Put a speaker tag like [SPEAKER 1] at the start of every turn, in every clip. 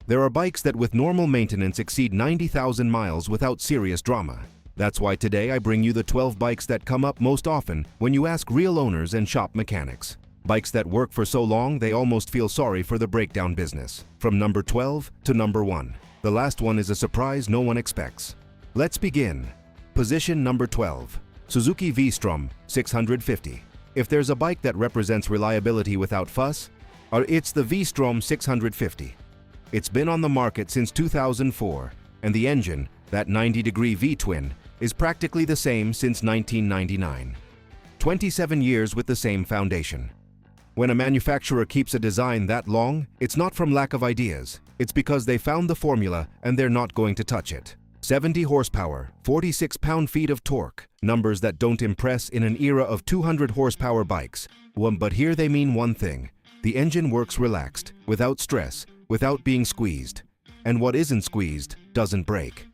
[SPEAKER 1] There are bikes that with normal maintenance exceed 90,000 miles without serious drama. That's why today I bring you the 12 bikes that come up most often when you ask real owners and shop mechanics. Bikes that work for so long they almost feel sorry for the breakdown business. From number 12 to number 1. The last one is a surprise no one expects. Let's begin. Position number 12. Suzuki V-Strom 650. If there's a bike that represents reliability without fuss, it's the V-Strom 650. It's been on the market since 2004, and the engine, that 90-degree V-twin, is practically the same since 1999. 27 years with the same foundation. When a manufacturer keeps a design that long, it's not from lack of ideas. It's because they found the formula and they're not going to touch it. 70 horsepower, 46 pound-feet of torque, numbers that don't impress in an era of 200 horsepower bikes. But here they mean one thing. The engine works relaxed, without stress, without being squeezed. And what isn't squeezed doesn't break.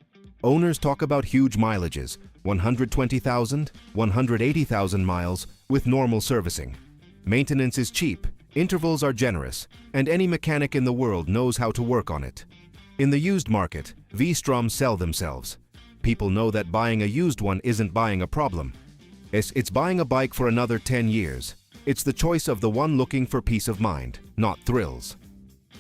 [SPEAKER 1] Owners talk about huge mileages, 120,000, 180,000 miles, with normal servicing. Maintenance is cheap, intervals are generous, and any mechanic in the world knows how to work on it. In the used market, V-Stroms sell themselves. People know that buying a used one isn't buying a problem. It's buying a bike for another 10 years. It's the choice of the one looking for peace of mind, not thrills.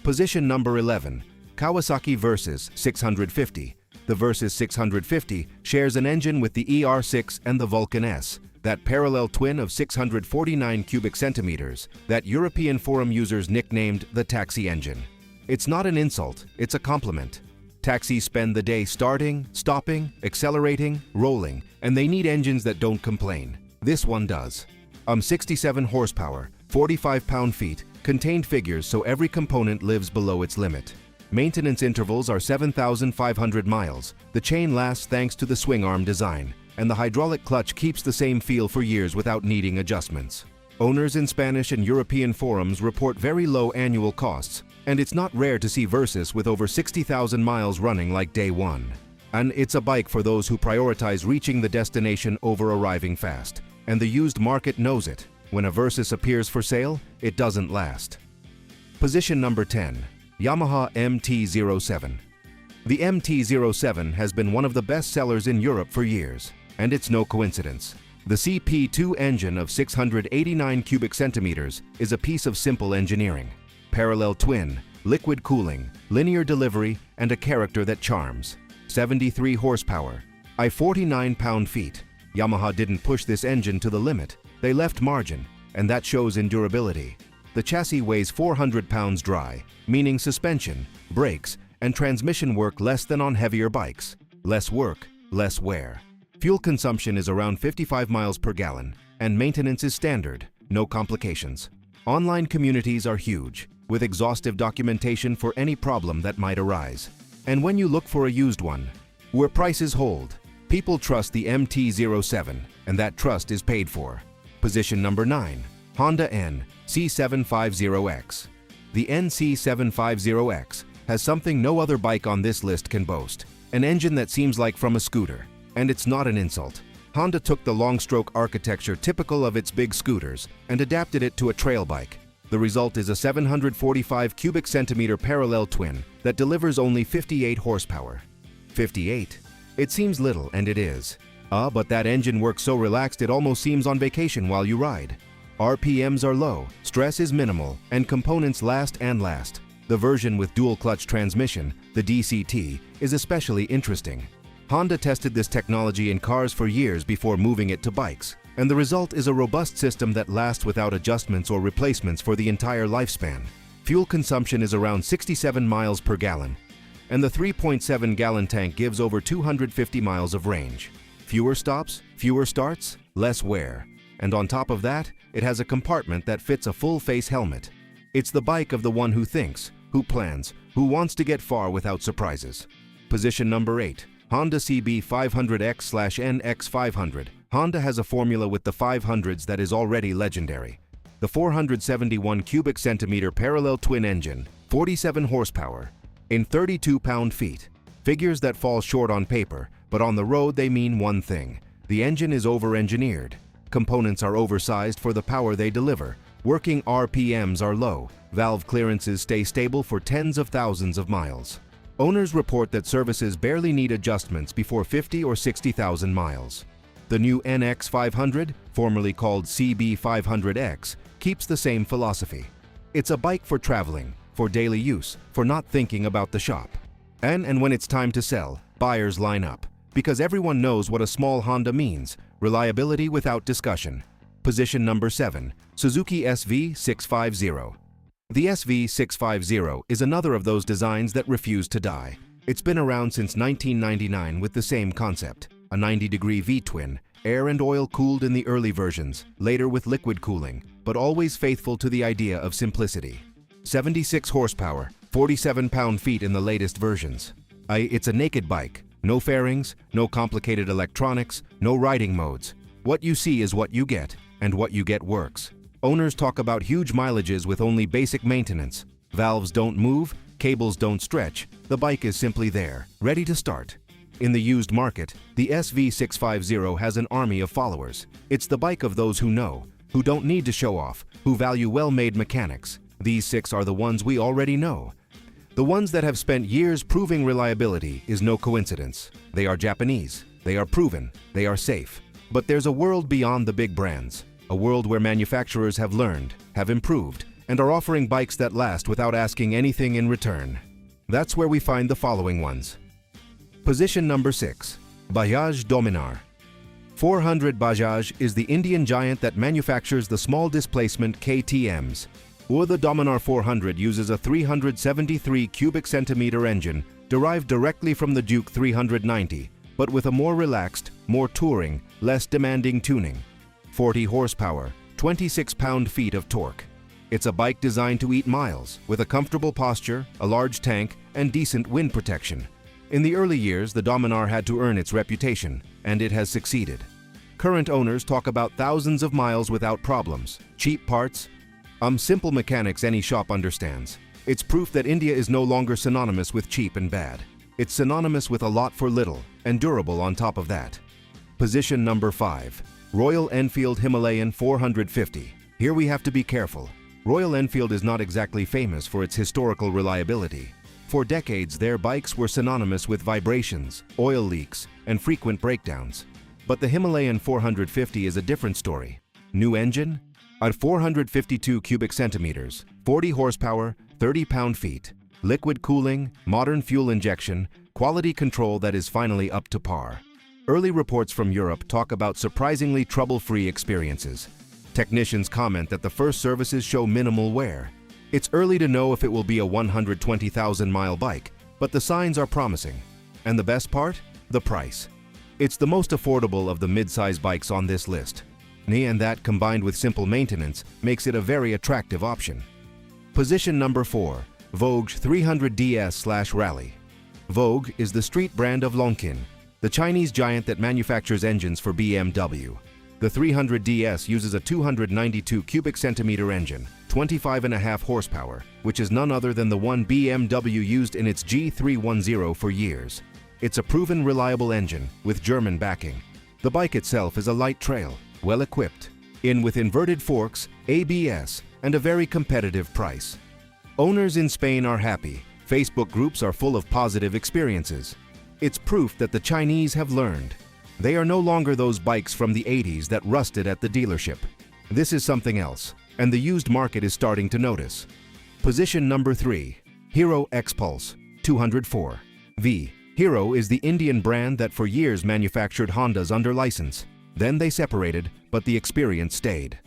[SPEAKER 1] Position number 11. Kawasaki Versys 650. The Versys 650 shares an engine with the ER6 and the Vulcan S, that parallel twin of 649 cubic centimeters that European forum users nicknamed the taxi engine. It's not an insult, it's a compliment. Taxis spend the day starting, stopping, accelerating, rolling, and they need engines that don't complain. This one does. 67 horsepower, 45 pound-feet, contained figures so every component lives below its limit. Maintenance intervals are 7,500 miles. The chain lasts thanks to the swing arm design, and the hydraulic clutch keeps the same feel for years without needing adjustments. Owners in Spanish and European forums report very low annual costs, and it's not rare to see Versys with over 60,000 miles running like day one. And it's a bike for those who prioritize reaching the destination over arriving fast. And the used market knows it. When a Versys appears for sale, it doesn't last. Position number 10. Yamaha MT-07. The MT-07 has been one of the best sellers in Europe for years, and it's no coincidence. The CP2 engine of 689 cubic centimeters is a piece of simple engineering. Parallel twin, liquid cooling, linear delivery, and a character that charms. 73 horsepower, 49 pound-feet. Yamaha didn't push this engine to the limit. They left margin, and that shows in durability. The chassis weighs 400 pounds dry, meaning suspension, brakes, and transmission work less than on heavier bikes. Less work, less wear. Fuel consumption is around 55 miles per gallon, and maintenance is standard, no complications. Online communities are huge, with exhaustive documentation for any problem that might arise. And when you look for a used one, where prices hold, people trust the MT-07, and that trust is paid for. Position number 9. Honda NC750X. The NC750X has something no other bike on this list can boast. An engine that seems like from a scooter. And it's not an insult. Honda took the long-stroke architecture typical of its big scooters and adapted it to a trail bike. The result is a 745 cubic centimeter parallel twin that delivers only 58 horsepower. 58? It seems little, and it is. But that engine works so relaxed it almost seems on vacation while you ride. RPMs are low, stress is minimal, and components last and last. The version with dual-clutch transmission, the DCT, is especially interesting. Honda tested this technology in cars for years before moving it to bikes, and the result is a robust system that lasts without adjustments or replacements for the entire lifespan. Fuel consumption is around 67 miles per gallon, and the 3.7-gallon tank gives over 250 miles of range. Fewer stops, fewer starts, less wear. And on top of that, it has a compartment that fits a full-face helmet. It's the bike of the one who thinks, who plans, who wants to get far without surprises. Position number 8. Honda CB 500X/NX500. Honda has a formula with the 500s that is already legendary. The 471 cubic centimeter parallel twin engine, 47 horsepower, in 32 pound-feet. Figures that fall short on paper, but on the road they mean one thing. The engine is over-engineered. Components are oversized for the power they deliver. Working RPMs are low. Valve clearances stay stable for tens of thousands of miles. Owners report that services barely need adjustments before 50 or 60,000 miles. The new NX 500, formerly called CB 500X, keeps the same philosophy. It's a bike for traveling, for daily use, for not thinking about the shop. And when it's time to sell, buyers line up, because everyone knows what a small Honda means: reliability without discussion. Position number 7, Suzuki SV650. The SV650 is another of those designs that refuse to die. It's been around since 1999 with the same concept: a 90-degree V-twin, air and oil cooled in the early versions, later with liquid cooling, but always faithful to the idea of simplicity. 76 horsepower, 47 pound-feet in the latest versions. It's a naked bike. No fairings, no complicated electronics, no riding modes. What you see is what you get, and what you get works. Owners talk about huge mileages with only basic maintenance. Valves don't move, cables don't stretch. The bike is simply there, ready to start. In the used market, the SV650 has an army of followers. It's the bike of those who know, who don't need to show off, who value well-made mechanics. These 6 are the ones we already know. The ones that have spent years proving reliability is no coincidence. They are Japanese, they are proven, they are safe. But there's a world beyond the big brands, a world where manufacturers have learned, have improved, and are offering bikes that last without asking anything in return. That's where we find the following ones. Position number 6, Bajaj Dominar. 400 Bajaj is the Indian giant that manufactures the small displacement KTMs. The Dominar 400 uses a 373 cubic centimeter engine derived directly from the Duke 390, but with a more relaxed, more touring, less demanding tuning. 40 horsepower, 26 pound-feet of torque. It's a bike designed to eat miles, with a comfortable posture, a large tank, and decent wind protection. In the early years, the Dominar had to earn its reputation, and it has succeeded. Current owners talk about thousands of miles without problems, cheap parts, simple mechanics any shop understands. It's proof that India is no longer synonymous with cheap and bad. It's synonymous with a lot for little, and durable on top of that. Position number 5, Royal Enfield Himalayan 450. Here we have to be careful. Royal Enfield is not exactly famous for its historical reliability. For decades, their bikes were synonymous with vibrations, oil leaks, and frequent breakdowns. But the Himalayan 450 is a different story. New engine? At 452 cubic centimeters, 40 horsepower, 30 pound-feet, liquid cooling, modern fuel injection, quality control that is finally up to par. Early reports from Europe talk about surprisingly trouble-free experiences. Technicians comment that the first services show minimal wear. It's early to know if it will be a 120,000-mile bike, but the signs are promising. And the best part? The price. It's the most affordable of the mid-size bikes on this list. And that, combined with simple maintenance, makes it a very attractive option. Position number 4, Voge 300DS/Rally. Voge is the street brand of Lonkin, the Chinese giant that manufactures engines for BMW. The 300DS uses a 292 cubic centimeter engine, 25.5 horsepower, which is none other than the one BMW used in its G310 for years. It's a proven reliable engine with German backing. The bike itself is a light trail, well equipped, with inverted forks, ABS, and a very competitive price. Owners in Spain are happy. Facebook groups are full of positive experiences. It's proof that the Chinese have learned. They are no longer those bikes from the 80s that rusted at the dealership. This is something else, and the used market is starting to notice. Position number 3, Hero XPulse 204. Hero is the Indian brand that for years manufactured Hondas under license. Then they separated, but the experience stayed.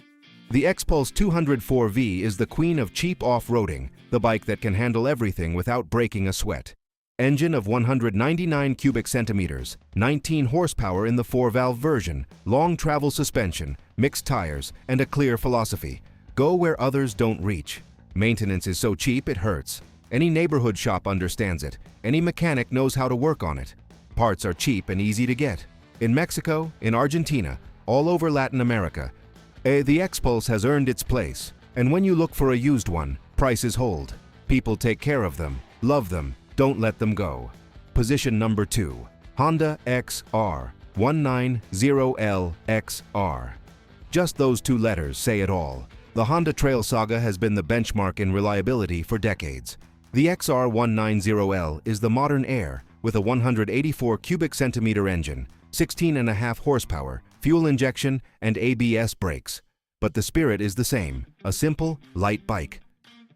[SPEAKER 1] The XPulse 204V is the queen of cheap off-roading, the bike that can handle everything without breaking a sweat. Engine of 199 cubic centimeters, 19 horsepower in the 4-valve version, long travel suspension, mixed tires, and a clear philosophy. Go where others don't reach. Maintenance is so cheap it hurts. Any neighborhood shop understands it. Any mechanic knows how to work on it. Parts are cheap and easy to get. In Mexico, in Argentina, all over Latin America, the XPulse has earned its place. And when you look for a used one, prices hold. People take care of them, love them, don't let them go. Position number 2, Honda XR 190L XR. Just those 2 letters say it all. The Honda Trail Saga has been the benchmark in reliability for decades. The XR190L is the modern Air with a 184 cubic centimeter engine, 16.5 horsepower, fuel injection, and ABS brakes. But the spirit is the same, a simple, light bike.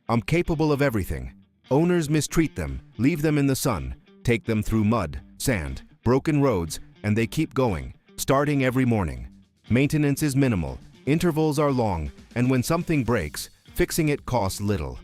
[SPEAKER 1] I'm capable of everything. Owners mistreat them, leave them in the sun, take them through mud, sand, broken roads, and they keep going, starting every morning. Maintenance is minimal, intervals are long, and when something breaks, fixing it costs little.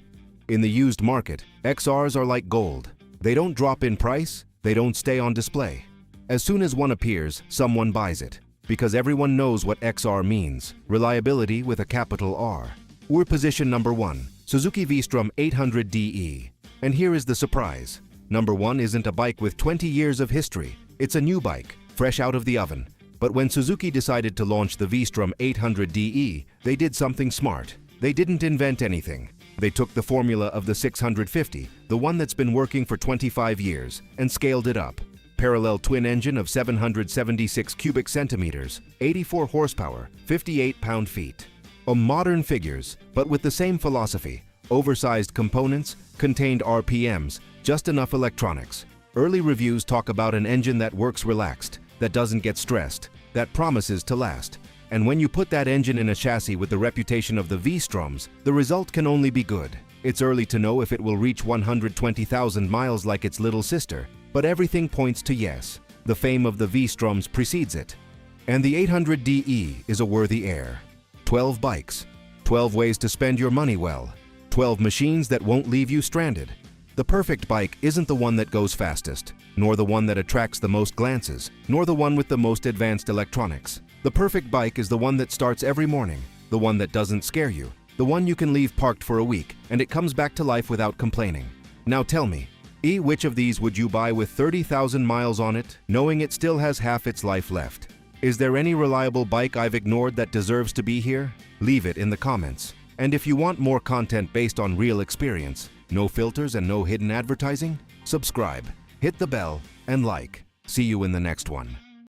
[SPEAKER 1] In the used market, XRs are like gold. They don't drop in price, they don't stay on display. As soon as one appears, someone buys it, because everyone knows what XR means, reliability with a capital R. We're position number 1, Suzuki V-Strom 800DE. And here is the surprise. Number 1 isn't a bike with 20 years of history, it's a new bike, fresh out of the oven. But when Suzuki decided to launch the V-Strom 800DE, they did something smart. They didn't invent anything. They took the formula of the 650, the one that's been working for 25 years, and scaled it up. Parallel twin engine of 776 cubic centimeters, 84 horsepower, 58 pound-feet. Modern figures, but with the same philosophy. Oversized components, contained RPMs, just enough electronics. Early reviews talk about an engine that works relaxed, that doesn't get stressed, that promises to last. And when you put that engine in a chassis with the reputation of the V-Stroms, the result can only be good. It's early to know if it will reach 120,000 miles like its little sister, but everything points to yes. The fame of the V-Stroms precedes it. And the 800DE is a worthy heir. 12 bikes, 12 ways to spend your money well, 12 machines that won't leave you stranded. The perfect bike isn't the one that goes fastest, nor the one that attracts the most glances, nor the one with the most advanced electronics. The perfect bike is the one that starts every morning, the one that doesn't scare you, the one you can leave parked for a week and it comes back to life without complaining. Now tell me, which of these would you buy with 30,000 miles on it, knowing it still has half its life left? Is there any reliable bike I've ignored that deserves to be here? Leave it in the comments. And if you want more content based on real experience, no filters and no hidden advertising, subscribe, hit the bell, and like. See you in the next one.